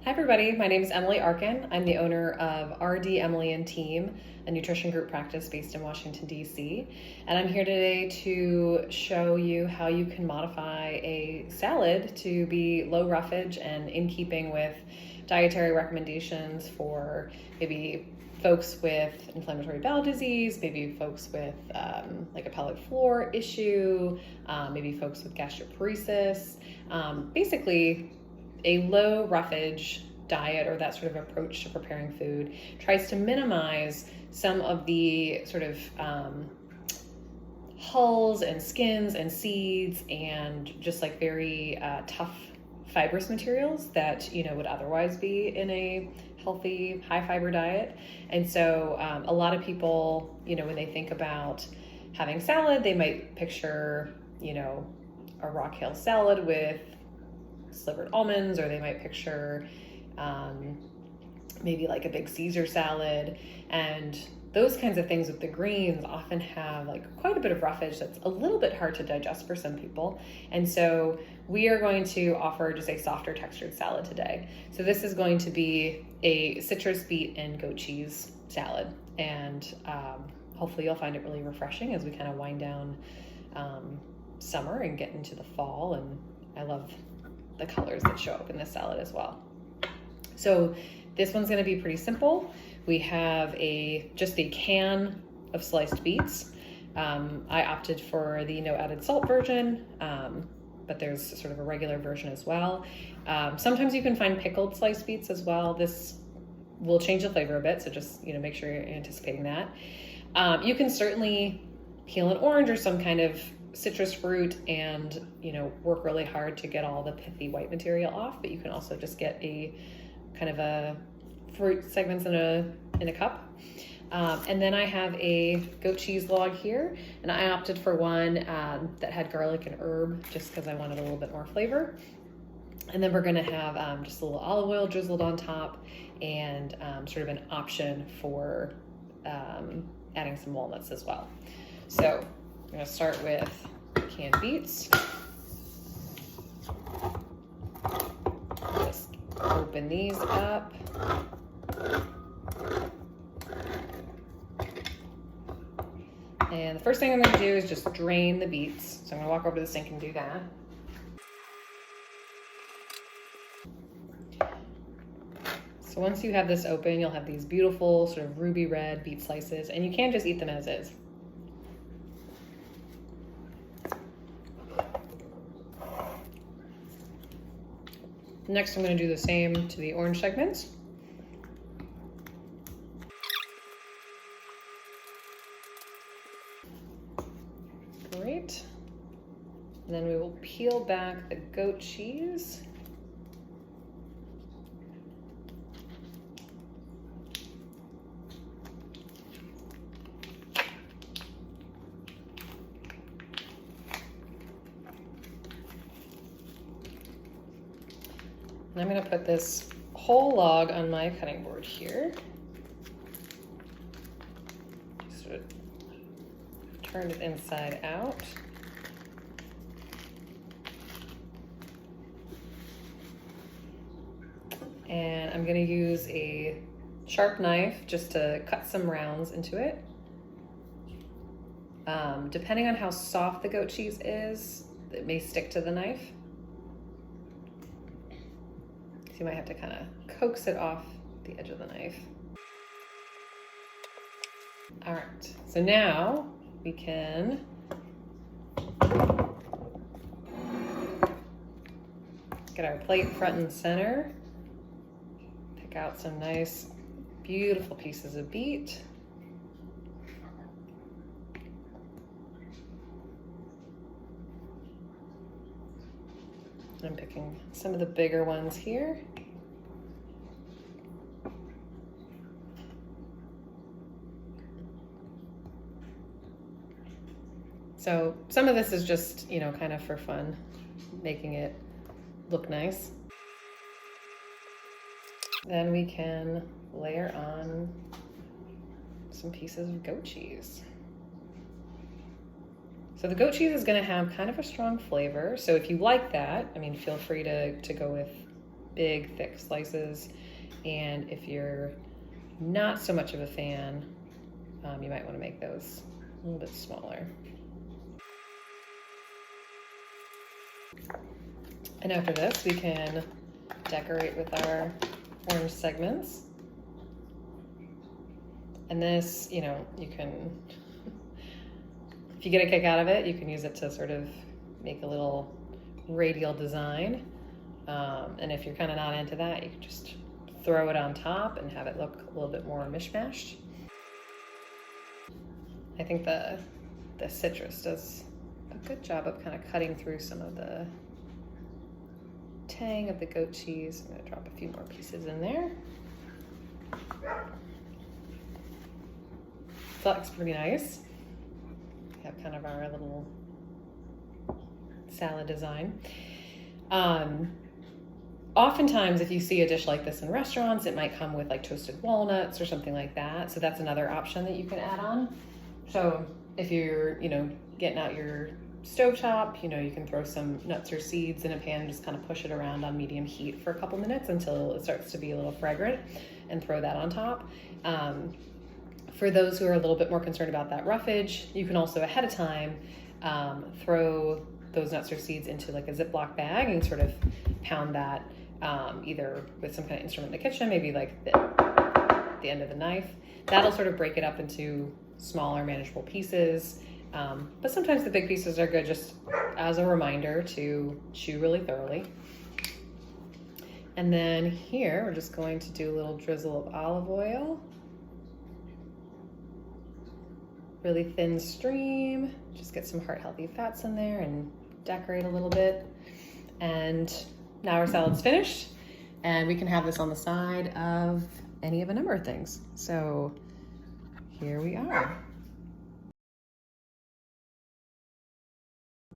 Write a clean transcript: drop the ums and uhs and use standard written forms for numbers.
Hi everybody, my name is Emily Arkin. I'm the owner of RD Emily and Team, a nutrition group practice based in Washington, D.C. And I'm here today to show you how you can modify a salad to be low roughage and in keeping with dietary recommendations for maybe folks with inflammatory bowel disease, maybe folks with like a pelvic floor issue, maybe folks with gastroparesis, basically a low roughage diet or that sort of approach to preparing food tries to minimize some of the sort of hulls and skins and seeds and just like very tough fibrous materials that would otherwise be in a healthy high fiber diet. And so a lot of people, when they think about having salad, they might picture a rock hill salad with slivered almonds, or they might picture maybe like a big Caesar salad, and those kinds of things with the greens often have like quite a bit of roughage that's a little bit hard to digest for some people. And so we are going to offer just a softer textured salad today. So this is going to be a citrus, beet, and goat cheese salad, and hopefully you'll find it really refreshing as we kind of wind down summer and get into the fall. And I love the colors that show up in this salad as well. So this one's going to be pretty simple. We have just a can of sliced beets. I opted for the no added salt version, but there's sort of a regular version as well. Sometimes you can find pickled sliced beets as well. This will change the flavor a bit, so just make sure you're anticipating that. You can certainly peel an orange or some kind of citrus fruit and work really hard to get all the pithy white material off, but you can also just get a kind of a fruit segments in a cup. And then I have a goat cheese log here, and I opted for one that had garlic and herb just because I wanted a little bit more flavor. And then we're going to have just a little olive oil drizzled on top, and sort of an option for adding some walnuts as well. So I'm going to start with canned beets. Just open these up. And the first thing I'm going to do is just drain the beets. So I'm going to walk over to the sink and do that. So once you have this open, you'll have these beautiful sort of ruby red beet slices, and you can just eat them as is. Next, I'm going to do the same to the orange segments. Great. And then we will peel back the goat cheese. And I'm going to put this whole log on my cutting board here. Just sort of turn it inside out. And I'm going to use a sharp knife just to cut some rounds into it. Depending on how soft the goat cheese is, it may stick to the knife. So you might have to kind of coax it off the edge of the knife. All right, so now we can get our plate front and center, pick out some nice, beautiful pieces of beet. I'm picking some of the bigger ones here. So some of this is just, kind of for fun, making it look nice. Then we can layer on some pieces of goat cheese. So the goat cheese is going to have kind of a strong flavor. So if you like that, feel free to go with big, thick slices. And if you're not so much of a fan, you might want to make those a little bit smaller. And after this, we can decorate with our orange segments. And this, you know, you can, if you get a kick out of it, you can use it to sort of make a little radial design. And if you're kind of not into that, you can just throw it on top and have it look a little bit more mishmashed. I think the citrus does a good job of kind of cutting through some of the tang of the goat cheese. I'm gonna drop a few more pieces in there. That looks pretty nice. We have kind of our little salad design. Oftentimes, if you see a dish like this in restaurants, it might come with like toasted walnuts or something like that. So that's another option that you can add on. So if you're, you know, getting out your stovetop, you know, you can throw some nuts or seeds in a pan and just kind of push it around on medium heat for a couple minutes until it starts to be a little fragrant, and throw that on top. For those who are a little bit more concerned about that roughage, you can also ahead of time throw those nuts or seeds into like a Ziploc bag and sort of pound that either with some kind of instrument in the kitchen, maybe like the end of the knife. That'll sort of break it up into smaller, manageable pieces. But sometimes the big pieces are good just as a reminder to chew really thoroughly. And then here, we're just going to do a little drizzle of olive oil. Really thin stream, just get some heart-healthy fats in there and decorate a little bit. And now our salad's finished, and we can have this on the side of any of a number of things. So here we are.